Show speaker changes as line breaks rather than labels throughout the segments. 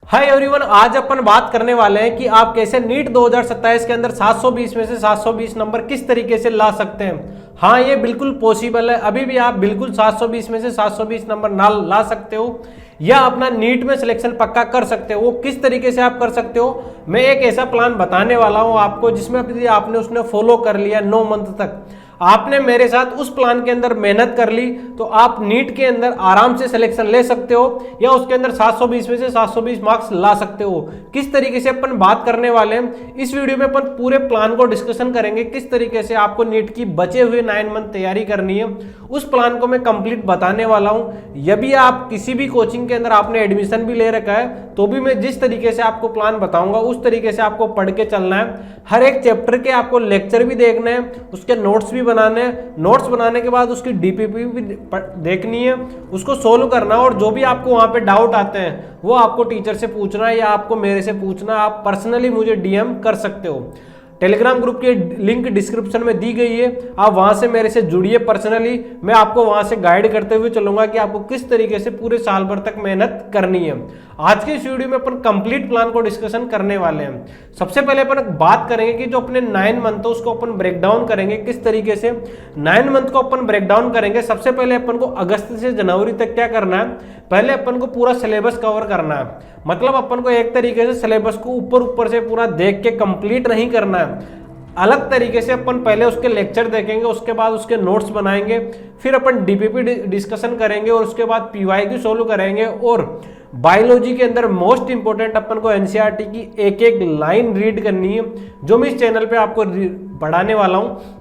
Hi everyone, आज अपन बात करने वाले हैं कि आप कैसे नीट 2027 के अंदर 720 में से 720 नंबर किस तरीके से ला सकते हैं। हाँ, ये बिल्कुल पॉसिबल है। अभी भी आप बिल्कुल 720 में से 720 नंबर ना ला सकते हो या अपना नीट में सिलेक्शन पक्का कर सकते हो। वो किस तरीके से आप कर सकते हो, मैं एक ऐसा प्लान बताने वाला हूँ आपको, जिसमें आपने उसने फॉलो कर लिया 9 मंथ तक, आपने मेरे साथ उस प्लान के अंदर मेहनत कर ली, तो आप नीट के अंदर आराम से सिलेक्शन ले सकते हो या उसके अंदर 720 में से 720 मार्क्स ला सकते हो। किस तरीके से अपन बात करने वाले हैं इस वीडियो में, अपन पूरे प्लान को डिस्कशन करेंगे। किस तरीके से आपको नीट की बचे हुए 9 मंथ तैयारी करनी है, उस प्लान को मैं कंप्लीट बताने वाला हूं। यदि आप किसी भी कोचिंग के अंदर आपने एडमिशन भी ले रखा है, तो भी मैं जिस तरीके से आपको प्लान बताऊंगा उस तरीके से आपको पढ़ के चलना है। हर एक चैप्टर के आपको लेक्चर भी देखने हैं, उसके नोट्स भी बनाने हैं। नोट्स बनाने के बाद उसकी डीपीपी भी देखनी है, उसको सोल्व करना है। और जो भी आपको वहां पे डाउट आते हैं वो आपको टीचर से पूछना है या आपको मेरे से पूछना है। आप पर्सनली मुझे डीएम कर सकते हो। टेलीग्राम ग्रुप की लिंक डिस्क्रिप्शन में दी गई है, आप वहां से मेरे से जुड़िए पर्सनली। मैं आपको वहां से गाइड करते हुए चलूंगा कि आपको किस तरीके से पूरे साल भर तक मेहनत करनी है। आज के इस वीडियो में अपन कंप्लीट प्लान को डिस्कशन करने वाले हैं। सबसे पहले अपन बात करेंगे कि जो अपने 9 मंथ है उसको अपन ब्रेक डाउन करेंगे। किस तरीके से 9 मंथ को अपन ब्रेक डाउन करेंगे। सबसे पहले अपन को अगस्त से जनवरी तक क्या करना है, पहले अपन को पूरा सिलेबस कवर करना है। मतलब अपन को एक तरीके से सिलेबस को ऊपर से पूरा देख के कंप्लीट नहीं करना है। अलग तरीके से अपन पहले उसके लेक्चर देखेंगे, उसके बाद उसके नोट्स बनाएंगे, फिर अपन डीपीपी डिस्कशन करेंगे और उसके बाद पीवाईक्यू सोल्व करेंगे। और बायोलॉजी के अंदर मोस्ट इंपोर्टेंट अपन को एनसीईआरटी की एक एक लाइन रीड करनी है, जो मैं इस चैनल पे आपको पढ़ाने वाला हूँ।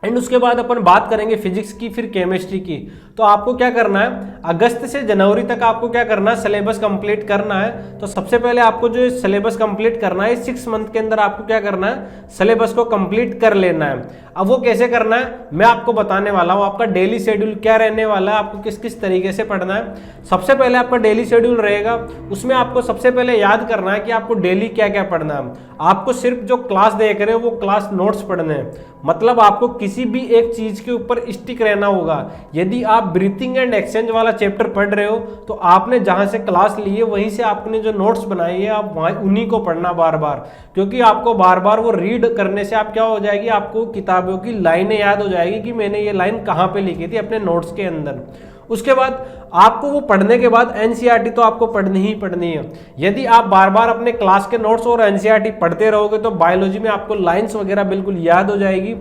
एंड उसके बाद अपन बात करेंगे फिजिक्स की, फिर केमिस्ट्री की। तो आपको क्या करना है, अगस्त से जनवरी तक आपको क्या करना है, सिलेबस कंप्लीट करना है। तो सबसे पहले आपको जो सिलेबस कंप्लीट करना है, 6 मंथ के अंदर आपको क्या करना है, सिलेबस को कंप्लीट कर लेना है। अब वो कैसे करना है मैं आपको बताने वाला हूँ। आपका डेली शेड्यूल क्या रहने वाला है, आपको किस किस तरीके से पढ़ना है। सबसे पहले आपका डेली शेड्यूल रहेगा, उसमें आपको सबसे पहले याद करना है कि आपको डेली क्या क्या पढ़ना है। आपको सिर्फ जो क्लास देख रहे हो वो क्लास नोट्स पढ़ने हैं। मतलब आपको किसी भी एक चीज के ऊपर स्टिक रहना होगा। यदि आप ब्रीथिंग एंड एक्सचेंज वाला चैप्टर पढ़ रहे हो, तो आपने जहां से क्लास ली है वहीं से आपने जो नोट्स बनाई है आप उन्हीं को पढ़ना बार बार। क्योंकि आपको बार बार वो रीड करने से आप क्या हो जाएगी, आपको किताबों की लाइनें याद हो जाएगी कि मैंने ये लाइन कहाँ पे लिखी थी अपने नोट्स के अंदर। उसके बाद आपको वो पढ़ने के बाद एनसीईआरटी तो आपको पढ़नी ही पढ़नी है। यदि आप बार बार अपने क्लास के नोट्स और एनसीईआरटी पढ़ते रहोगे तो बायोलॉजी में आपको लाइंस वगैरह बिल्कुल याद हो जाएगी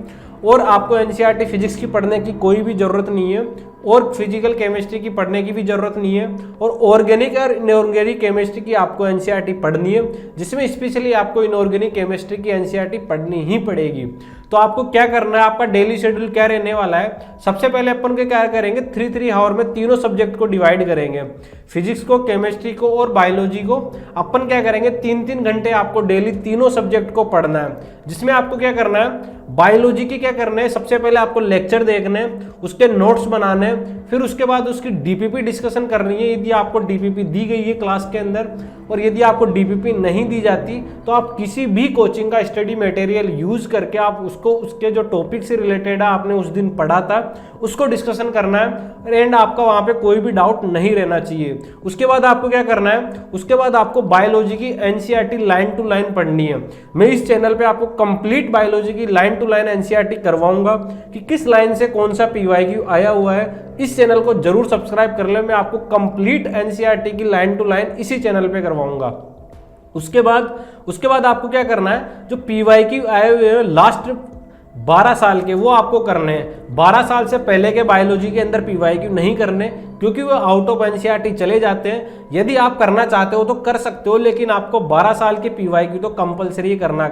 और आपको एनसीईआरटी फिजिक्स की पढ़ने की कोई भी जरूरत नहीं है और फिजिकल केमिस्ट्री की पढ़ने की भी जरूरत नहीं है। और ऑर्गेनिक और इनऑर्गेनिक केमिस्ट्री की आपको एनसीईआरटी पढ़नी है, जिसमें स्पेशली आपको इनऑर्गेनिक केमिस्ट्री की एनसीईआरटी पढ़नी ही पड़ेगी। तो आपको क्या करना है, आपका डेली शेड्यूल क्या रहने वाला है। सबसे पहले अपन के क्या करेंगे, 3-3 आवर में तीनों सब्जेक्ट को डिवाइड करेंगे, फिजिक्स को, केमिस्ट्री को और बायोलॉजी को। अपन क्या करेंगे, 3-3 घंटे आपको डेली तीनों सब्जेक्ट को पढ़ना है। जिसमें आपको क्या करना है, बायोलॉजी की क्या करना है, सबसे पहले आपको लेक्चर देखने हैं, उसके नोट्स बनाने हैं, फिर उसके बाद उसकी डीपीपी डिस्कशन करनी है। यदि आपको डीपीपी दी गई है क्लास के अंदर और यदि आपको डीपीपी नहीं दी जाती तो आप किसी भी कोचिंग का स्टडी मटेरियल यूज करके आप उसको, उसके जो टॉपिक से रिलेटेड है आपने उस दिन पढ़ा था, उसको डिस्कशन करना है। एंड आपका वहां पे कोई भी डाउट नहीं रहना चाहिए। उसके बाद आपको क्या करना है, उसके बाद आपको बायोलॉजी की एनसीईआरटी लाइन टू लाइन पढ़नी है। मैं इस चैनल पे आपको कंप्लीट बायोलॉजी की लाइन टू लाइन एनसीईआरटी करवाऊंगा कि किस लाइन से कौन सा पीवाईक्यू आया हुआ है। इस चैनल को जरूर सब्सक्राइब कर ले, मैं आपको कंप्लीट एनसीईआरटी की लाइन टू लाइन इसी चैनल पे करवाऊंगा। उसके बाद आपको क्या करना है, जो पीवाईक्यू आए हुए हैं लास्ट 12 साल के, वो आपको करने हैं। 12 साल से पहले के बायोलॉजी के अंदर पीवाईक्यू नहीं करने, क्योंकि वो आउट ऑफ एनसीईआरटी चले जाते हैं। यदि आप करना चाहते हो तो कर सकते हो, लेकिन आपको 12 साल के पीवाईक्यू तो कंपलसरी करना।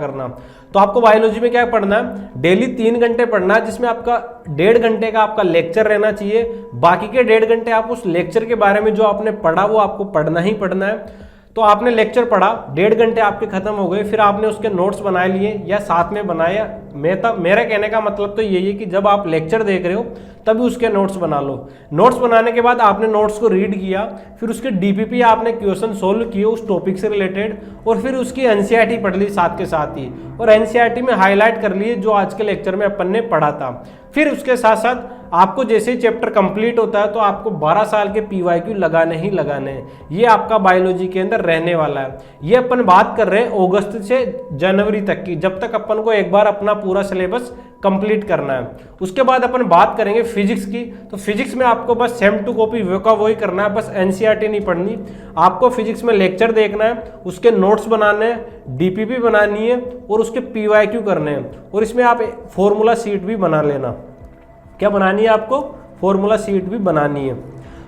तो आपको बायोलॉजी में क्या पढ़ना है, डेली 3 घंटे पढ़ना है, जिसमें आपका 1.5 घंटे का आपका लेक्चर रहना चाहिए। बाकी के 1.5 घंटे आप उस लेक्चर के बारे में जो आपने पढ़ा वो आपको पढ़ना ही पढ़ना है। तो आपने लेक्चर पढ़ा, 1.5 घंटे आपके खत्म हो गए, फिर आपने उसके नोट्स बना लिए या साथ में बनाया। मेरा कहने का मतलब तो यही है कि जब आप लेक्चर देख रहे हो तभी उसके नोट्स बना लो। नोट्स बनाने के बाद आपने नोट्स को रीड किया, फिर उसके डीपीपी आपने क्वेश्चन सोल्व किए उस टॉपिक से रिलेटेड, और फिर उसकी एनसीईआरटी पढ़ ली साथ के साथ ही, और एनसीईआरटी में हाईलाइट कर लिए जो आज के लेक्चर में अपन ने पढ़ा था। फिर उसके साथ साथ आपको जैसे ही चैप्टर कंप्लीट होता है तो आपको 12 साल के पीवाईक्यू लगाने ही लगाने हैं। ये आपका बायोलॉजी के अंदर रहने वाला है। ये अपन बात कर रहे हैं अगस्त से जनवरी तक की, जब तक अपन को एक बार अपना पूरा सिलेबस कंप्लीट करना है। उसके बाद अपन बात करेंगे फिजिक्स की। तो फिजिक्स में आपको बस सेम टू कॉपी वो का वही करना है, बस एनसीईआरटी नहीं पढ़नी। आपको फिजिक्स में लेक्चर देखना है, उसके नोट्स बनाने हैं, डीपीपी बनानी है और उसके पीवाईक्यू करने हैं। और इसमें आप फॉर्मूला शीट भी बना लेना। क्या बनानी है आपको? फॉर्मूला शीट भी बनानी है।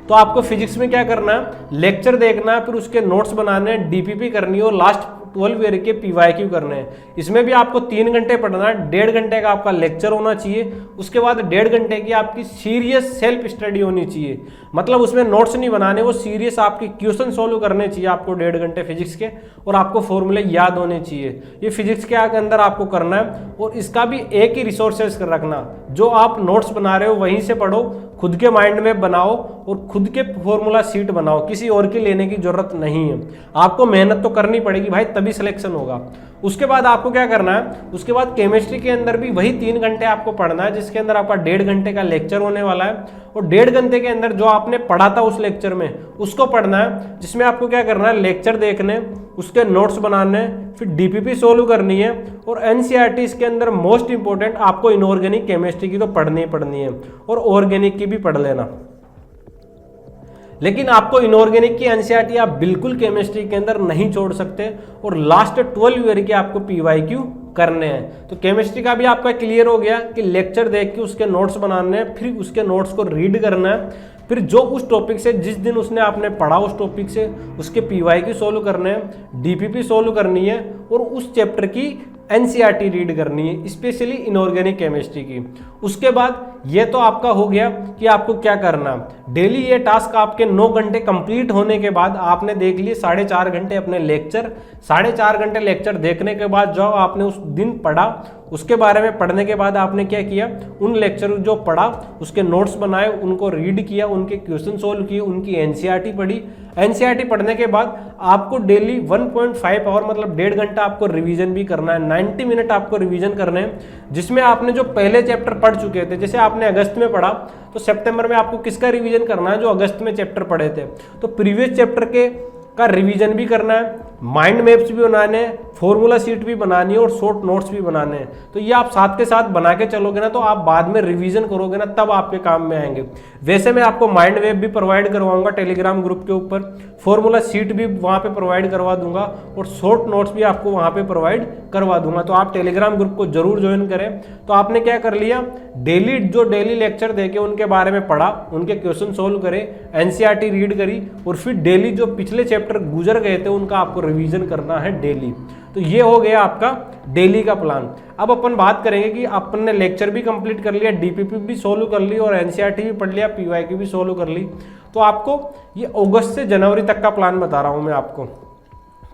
तो आपको फिजिक्स में क्या करना है? लेक्चर देखना है, फिर उसके नोट्स बनाने हैं, डीपीपी करनी है और लास्ट 12 ईयर के पीवाईक्यू करने हैं। इसमें भी आपको 3 घंटे पढ़ना है, 1.5 घंटे का आपका लेक्चर होना चाहिए, उसके बाद 1.5 घंटे की आपकी सीरियस सेल्फ स्टडी होनी चाहिए। मतलब उसमें नोट्स नहीं बनाने, वो सीरियस आपके क्वेश्चन सोल्व करने चाहिए आपको 1.5 घंटे फिजिक्स के, और आपको फॉर्मूले याद होने चाहिए। ये फिजिक्स के अंदर आपको करना है। और इसका भी एक ही रिसोर्सेज कर रखना, जो आप नोट्स बना रहे हो वहीं से पढ़ो, खुद के माइंड में बनाओ और खुद के फॉर्मूला शीट बनाओ, किसी और की लेने की जरूरत नहीं है। आपको मेहनत तो करनी पड़ेगी भाई, तभी सिलेक्शन होगा। उसके बाद आपको क्या करना है? उसके बाद केमिस्ट्री के अंदर भी वही 3 घंटे आपको पढ़ना है, जिसके अंदर आपका 1.5 घंटे का लेक्चर होने वाला है। और 1.5 घंटे के अंदर जो आपने पढ़ा था उस लेक्चर में उसको पढ़ना है, जिसमें आपको क्या करना है? लेक्चर देखने, उसके नोट्स बनाने, फिर डीपीपी सोल्व करनी है। और एनसीईआरटी इसके अंदर मोस्ट इंपॉर्टेंट आपको इनऑर्गेनिक केमिस्ट्री की तो पढ़नी ही पढ़नी है, और ऑर्गेनिक की भी पढ़ लेना। लेकिन आपको इनऑर्गेनिक की एनसीईआरटी आप बिल्कुल केमिस्ट्री के अंदर नहीं छोड़ सकते, और लास्ट 12 ईयर के आपको पीवाईक्यू करने हैं। तो केमिस्ट्री का भी आपका क्लियर हो गया कि लेक्चर देख के उसके नोट्स बनाने हैं, फिर उसके नोट्स को रीड करना है, फिर जो उस टॉपिक से जिस दिन उसने आपने पढ़ा उस टॉपिक से उसके पीवाईक्यू सोल्व करने हैं, डीपीपी सोल्व करनी है, और उस चैप्टर की एनसीईआरटी रीड करनी है, स्पेशली इनऑर्गेनिक केमिस्ट्री की। उसके बाद ये तो आपका हो गया कि आपको क्या करना। डेली ये टास्क आपके 9 घंटे कंप्लीट होने के बाद आपने देख लिए 4.5 घंटे अपने लेक्चर। 4.5 घंटे लेक्चर देखने के बाद जो आपने उस दिन पढ़ा, उसके बारे में पढ़ने के बाद आपने क्या किया? उन लेक्चर जो पढ़ा उसके नोट्स बनाए, उनको रीड किया, उनके क्वेश्चन सोल्व किए, उनकी एनसीईआरटी पढ़ी। एनसीईआरटी पढ़ने के बाद आपको डेली 1.5 आवर मतलब 1.5 घंटा आपको रिवीजन भी करना है। 90 मिनट आपको रिवीजन करने हैं, जिसमें आपने जो पहले चैप्टर पढ़ चुके थे, जैसे आपने अगस्त में पढ़ा तो सितंबर में आपको किसका रिवीजन करना है? जो अगस्त में चैप्टर पढ़े थे। तो प्रीवियस चैप्टर के का रिवीजन भी करना है, माइंड मैप्स भी बनाने हैं, फॉर्मूला शीट भी बनानी है और शॉर्ट नोट्स भी बनाने हैं। तो ये आप साथ के साथ बना के चलोगे ना, तो आप बाद में रिवीजन करोगे ना, तब आपके काम में आएंगे। वैसे मैं आपको माइंड मैप भी प्रोवाइड करवाऊंगा टेलीग्राम ग्रुप के ऊपर, फॉर्मूला शीट भी वहाँ पे प्रोवाइड करवा दूंगा, और शॉर्ट नोट्स भी आपको वहाँ पे प्रोवाइड करवा दूंगा। तो आप टेलीग्राम ग्रुप को जरूर ज्वाइन करें। तो आपने क्या कर लिया? डेली लेक्चर देके उनके बारे में पढ़ा, उनके क्वेश्चन सोल्व करे, एनसीईआरटी रीड करी, और फिर डेली जो पिछले चैप्टर गुजर गए थे उनका आपको रिवीजन करना है डेली। तो ये हो गया आपका डेली का प्लान। अब अपन बात करेंगे कि अपन ने लेक्चर भी कंप्लीट कर लिया, डीपीपी भी सोल्व कर ली, और एनसीईआरटी भी पढ़ लिया, पीवाईक्यू भी सोल्व कर ली। तो आपको ये अगस्त से जनवरी तक का प्लान बता रहा हूं मैं आपको।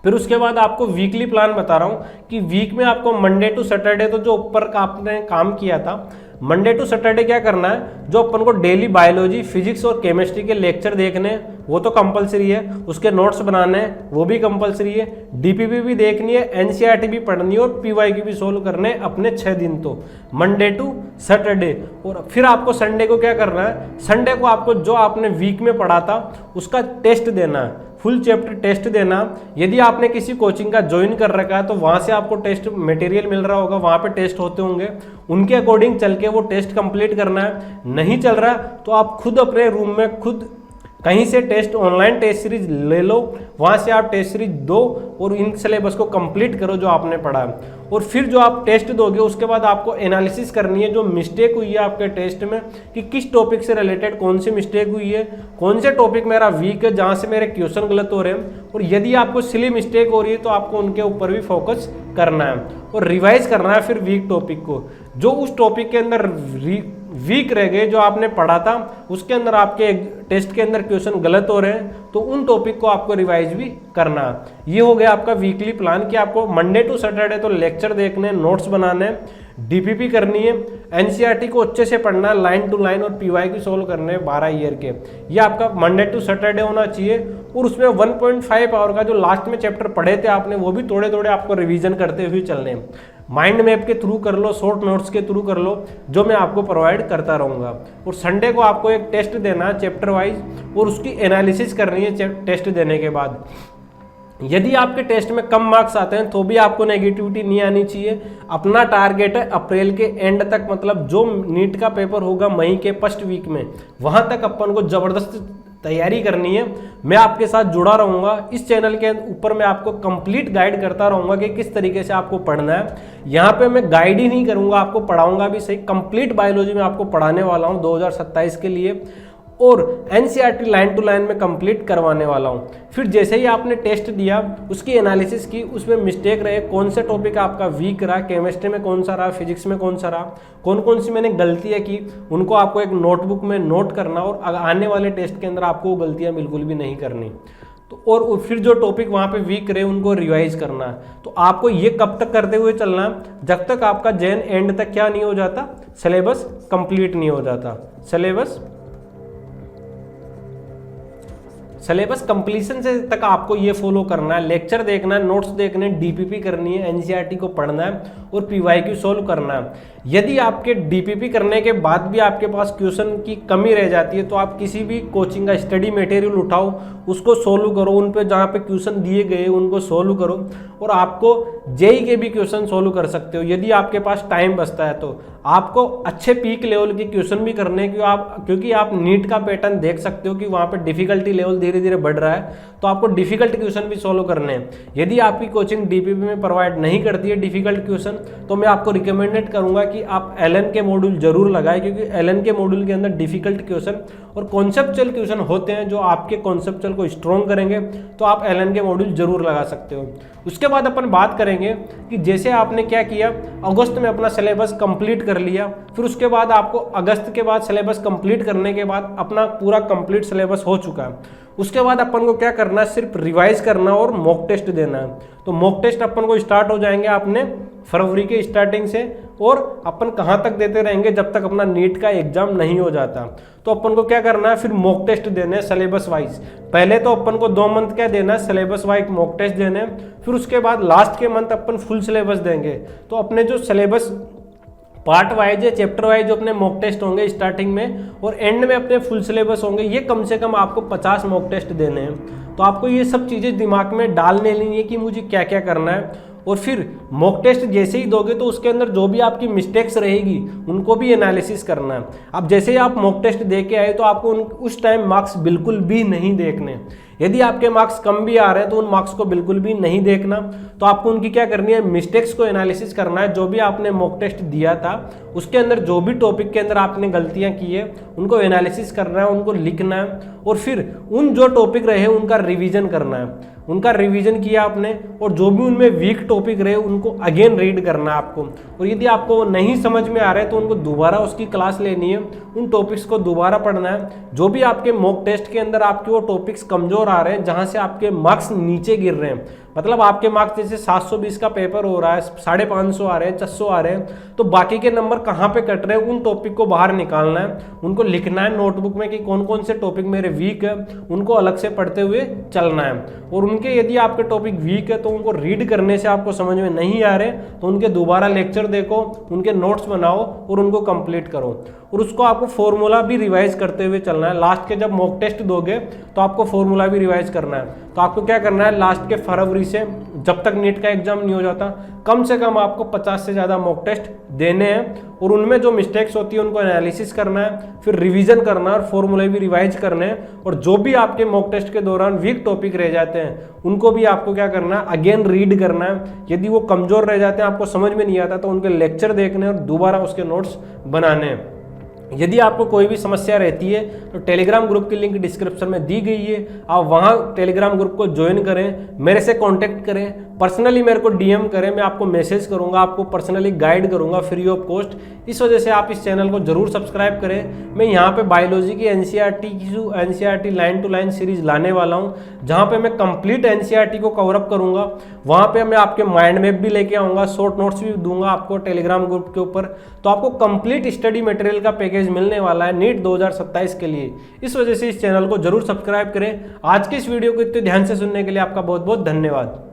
फिर उसके बाद आपको वीकली प्लान बता रहा हूं कि वीक में आपको मंडे टू सैटरडे, तो जो ऊपर का आपने काम किया था, मंडे टू सैटरडे क्या करना है? जो अपन को डेली बायोलॉजी, फिजिक्स और केमिस्ट्री के लेक्चर देखने हैं वो तो कंपलसरी है, उसके नोट्स बनाने हैं वो भी कंपलसरी है, डीपीपी भी देखनी है, एनसीईआरटी भी पढ़नी है, और पीवाईक्यू भी सोल्व करने हैं अपने 6 दिन, तो मंडे टू सैटरडे। और फिर आपको संडे को क्या करना है? संडे को आपको जो आपने वीक में पढ़ा था उसका टेस्ट देना है, फुल चैप्टर टेस्ट देना। यदि आपने किसी कोचिंग का ज्वाइन कर रखा है तो वहां से आपको टेस्ट मटेरियल मिल रहा होगा, वहां पे टेस्ट होते होंगे, उनके अकॉर्डिंग चल के वो टेस्ट कंप्लीट करना है। नहीं चल रहा तो आप खुद अपने रूम में खुद कहीं से टेस्ट, ऑनलाइन टेस्ट सीरीज ले लो, वहां से आप टेस्ट सीरीज दो और इन सिलेबस को कंप्लीट करो जो आपने पढ़ा है। और फिर जो आप टेस्ट दोगे उसके बाद आपको एनालिसिस करनी है जो मिस्टेक हुई है आपके टेस्ट में, कि किस टॉपिक से रिलेटेड कौन सी मिस्टेक हुई है, कौन से टॉपिक मेरा वीक है जहाँ से मेरे क्वेश्चन गलत हो रहे हैं, और यदि आपको सिली मिस्टेक हो रही है तो आपको उनके ऊपर भी फोकस करना है और रिवाइज करना है फिर वीक टॉपिक को। जो उस टॉपिक के अंदर वीक रह गए, जो आपने पढ़ा था उसके अंदर आपके टेस्ट के अंदर क्वेश्चन गलत हो रहे हैं, तो उन टॉपिक को आपको रिवाइज भी करना है। ये हो गया आपका वीकली प्लान कि आपको मंडे टू सैटरडे तो लेक्चर देखने, नोट्स बनाने, डीपीपी करनी है, एनसीईआरटी को अच्छे से पढ़ना है लाइन टू लाइन, और पीवाईक्यू सोल्व करने हैं 12 ईयर के। ये आपका मंडे टू सैटरडे होना चाहिए। और उसमें 1.5 आवर का जो लास्ट में चैप्टर पढ़े थे आपने, वो भी थोड़े थोड़े आपको रिवीजन करते हुए चलने हैं। माइंड मैप के थ्रू कर लो, शॉर्ट नोट्स के थ्रू कर लो, जो मैं आपको प्रोवाइड करता रहूँगा। और संडे को आपको एक टेस्ट देना है चैप्टर वाइज, और उसकी एनालिसिस करनी है टेस्ट देने के बाद। यदि आपके टेस्ट में कम मार्क्स आते हैं तो भी आपको नेगेटिविटी नहीं आनी चाहिए। अपना टारगेट है अप्रैल के एंड तक, मतलब जो नीट का पेपर होगा मई के फर्स्ट वीक में, वहां तक अपन को जबरदस्त तैयारी करनी है। मैं आपके साथ जुड़ा रहूंगा इस चैनल के ऊपर, मैं आपको कंप्लीट गाइड करता रहूंगा कि किस तरीके से आपको पढ़ना है। यहाँ पे मैं गाइड ही नहीं करूंगा, आपको पढ़ाऊंगा भी सही। कंप्लीट बायोलॉजी में आपको पढ़ाने वाला हूँ 2027 के लिए, और एनसीईआरटी लाइन टू लाइन में कंप्लीट करवाने वाला हूँ। फिर जैसे ही आपने टेस्ट दिया, उसकी एनालिसिस की, उसमें मिस्टेक रहे, कौन से टॉपिक आपका वीक रहा, केमिस्ट्री में कौन सा रहा, फिजिक्स में कौन सा रहा, कौन कौन सी मैंने गलतियाँ की, उनको आपको एक नोटबुक में नोट करना, और आने वाले टेस्ट के अंदर आपको वो गलतियाँ बिल्कुल भी नहीं करनी। तो और फिर जो टॉपिक वहाँ पे वीक रहे उनको रिवाइज करना है। तो आपको ये कब तक करते हुए चलना है, जब तक आपका जैन एंड तक क्या नहीं हो जाता, सिलेबस कंप्लीट नहीं हो जाता। सिलेबस कंप्लीशन से तक आपको ये फॉलो करना है। लेक्चर देखना है, नोट्स देखने, डीपीपी करनी है, एनसीईआरटी को पढ़ना है, और पीवाईक्यू सॉल्व करना है। यदि आपके डीपीपी करने के बाद भी आपके पास क्वेश्चन की कमी रह जाती है, तो आप किसी भी कोचिंग का स्टडी मटेरियल उठाओ, उसको सोल्व करो, उन पे जहाँ पे क्वेश्चन दिए गए उनको सोल्व करो, और आपको जेई के भी क्वेश्चन सोल्व कर सकते हो यदि आपके पास टाइम बचता है। तो आपको अच्छे पीक लेवल के क्वेश्चन भी करने क्योंकि आप नीट का पैटर्न देख सकते हो कि वहाँ पे डिफिकल्टी लेवल धीरे धीरे बढ़ रहा है, तो आपको डिफिकल्ट क्वेश्चन भी सोल्व करने हैं। यदि आपकी कोचिंग डीपीपी में प्रोवाइड नहीं करती है डिफिकल्ट क्वेश्चन, तो मैं आपको रिकमेंडेड करूंगा कि आप एलएन के मॉड्यूल जरूर लगाएं, क्योंकि एलएन के मॉड्यूल के अंदर डिफिकल्ट क्वेश्चन और कॉन्सेप्चुअल क्वेश्चन होते हैं जो आपके कॉन्सेप्चुअल को स्ट्रॉन्ग करेंगे। तो आप एलएन के मॉड्यूल जरूर लगा सकते हो। उसके बाद अपन बात करेंगे कि जैसे आपने क्या किया, अगस्त में अपना सिलेबस कंप्लीट कर लिया, फिर उसके बाद आपको अगस्त के बाद सिलेबस कंप्लीट करने के बाद अपना पूरा कंप्लीट सिलेबस हो चुका है। उसके बाद अपन को क्या करना है, सिर्फ रिवाइज करना और मॉक टेस्ट देना है। तो मॉक टेस्ट अपन को स्टार्ट हो जाएंगे अपने फरवरी के स्टार्टिंग से, और अपन कहाँ तक देते रहेंगे जब तक अपना नीट का एग्जाम नहीं हो जाता। तो अपन को क्या करना है, फिर मॉक टेस्ट देने हैं सिलेबस वाइज। पहले तो अपन को 2 मंथ क्या देना है, सिलेबस वाइज मॉक टेस्ट देने हैं। फिर उसके बाद लास्ट के मंथ अपन फुल सिलेबस देंगे। तो अपने जो सिलेबस पार्ट वाइज है, चैप्टर वाइज जो अपने मॉक टेस्ट होंगे स्टार्टिंग में, और एंड में अपने फुल सिलेबस होंगे। ये कम से कम आपको 50 मॉक टेस्ट देने हैं। तो आपको ये सब चीज़ें दिमाग में डाल लेनी है कि मुझे क्या क्या करना है। और फिर मॉक टेस्ट जैसे ही दोगे तो उसके अंदर जो भी आपकी मिस्टेक्स रहेगी उनको भी एनालिसिस करना है। अब जैसे ही आप मॉक टेस्ट दे के आए तो आपको उस टाइम मार्क्स बिल्कुल भी नहीं देखने। यदि आपके मार्क्स कम भी आ रहे हैं तो उन मार्क्स को बिल्कुल भी नहीं देखना। तो आपको उनकी क्या करनी है, मिस्टेक्स को एनालिसिस करना है। जो भी आपने मॉक टेस्ट दिया था उसके अंदर जो भी टॉपिक के अंदर आपने गलतियां की है उनको एनालिसिस करना है, उनको लिखना है, और फिर उन जो टॉपिक रहे उनका रिवीजन करना है। उनका रिवीजन किया आपने, और जो भी उनमें वीक टॉपिक रहे उनको अगेन रीड करना है आपको। और यदि आपको नहीं समझ में आ रहा है तो उनको दोबारा उसकी क्लास लेनी है, उन टॉपिक्स को दोबारा पढ़ना है। जो भी आपके मॉक टेस्ट के अंदर आपके वो टॉपिक्स कमजोर आ रहे हैं, जहां से आपके मार्क्स नीचे गिर रहे हैं, मतलब आपके मार्क्स जैसे 720 का पेपर हो रहा है, 550 आ रहे हैं, 600 आ रहे हैं, तो बाकी के नंबर कहाँ पे कट रहे हैं, उन टॉपिक को बाहर निकालना है, उनको लिखना है नोटबुक में कि कौन कौन से टॉपिक मेरे वीक है, उनको अलग से पढ़ते हुए चलना है। और उनके यदि आपके टॉपिक वीक है तो उनको रीड करने से आपको समझ में नहीं आ रहे तो उनके दोबारा लेक्चर देखो, उनके नोट्स बनाओ और उनको कंप्लीट करो। और उसको आपको फॉर्मूला भी रिवाइज करते हुए चलना है। लास्ट के जब मॉक टेस्ट दोगे तो आपको फॉर्मूला भी रिवाइज करना है। तो आपको क्या करना है, लास्ट के फरवरी से जब तक नीट का एग्जाम नहीं हो जाता, कम से कम आपको 50 से ज़्यादा मॉक टेस्ट देने हैं, और उनमें जो मिस्टेक्स होती है उनको एनालिसिस करना है, फिर रिवीजन करना है और फॉर्मूले भी रिवाइज करने हैं। और जो भी आपके मॉक टेस्ट के दौरान वीक टॉपिक रह जाते हैं उनको भी आपको क्या करना है, अगेन रीड करना है। यदि वो कमजोर रह जाते हैं, आपको समझ में नहीं आता, तो उनके लेक्चर देखने और दोबारा उसके नोट्स बनाने हैं। यदि आपको कोई भी समस्या रहती है तो टेलीग्राम ग्रुप की लिंक डिस्क्रिप्शन में दी गई है, आप वहां टेलीग्राम ग्रुप को ज्वाइन करें, मेरे से कांटेक्ट करें, पर्सनली मेरे को डीएम करें, मैं आपको मैसेज करूंगा, आपको पर्सनली गाइड करूंगा फ्री ऑफ कॉस्ट। इस वजह से आप इस चैनल को जरूर सब्सक्राइब करें। मैं यहाँ पे बायोलॉजी की NCERT line to line series लाने वाला हूँ, जहाँ पे मैं कंप्लीट एनसीईआरटी को कवर अप करूँगा। वहाँ पे मैं आपके माइंड मैप भी लेके आऊँगा, शॉर्ट नोट्स भी दूंगा आपको टेलीग्राम ग्रुप के ऊपर। तो आपको कंप्लीट स्टडी मटेरियल का पैकेज पैकेज मिलने वाला है नीट 2027 के लिए। इस वजह से इस चैनल को जरूर सब्सक्राइब करें। आज की इस वीडियो को इतने ध्यान से सुनने के लिए आपका बहुत बहुत धन्यवाद।